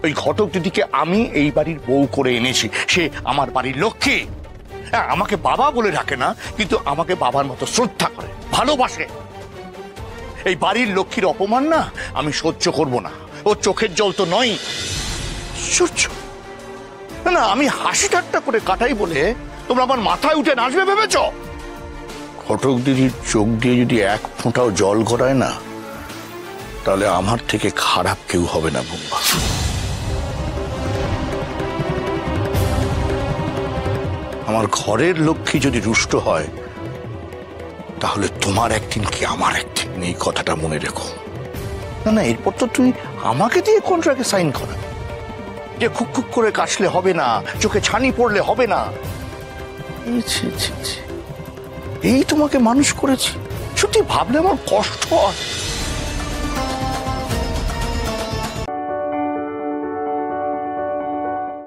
ওই ঘটক দিদিকে আমি এই বাড়ির বউ করে এনেছি, সে আমার বাড়ির লক্ষ্মী। হ্যাঁ, আমাকে বাবা বলে ডাকে না, কিন্তু আমাকে বাবার মতো শ্রদ্ধা করে, ভালোবাসে। এই বাড়ির লক্ষ্মীর অপমান না আমি সহ্য করব না। ও চোখের জল তো নয়। সহ্য না, আমি হাসি ঠাট্টা করে কাটাই বলে তোমরা আমার মাথায় উঠে নাচবে ভেবেছ? ঘটক দিদির চোখ দিয়ে যদি এক ফোঁটাও জল গড়ায় না, তাহলে আমার থেকে খারাপ কেউ হবে না বুম্বা। আমার ঘরের লক্ষ্মী যদি রুষ্ট হয়, তাহলে তোমার একদিন কি আমার একদিন, এই কথাটা মনে রেখো। না না, এরপর তো তুই আমাকে দিয়ে কন্ট্রাক্টে সাইন করা, যে খুক খুক করে কাশলে হবে না, চোখে ছানি পড়লে হবে না। এই তোমাকে মানুষ করেছি, সত্যি ভাবলে আমার কষ্ট হয়।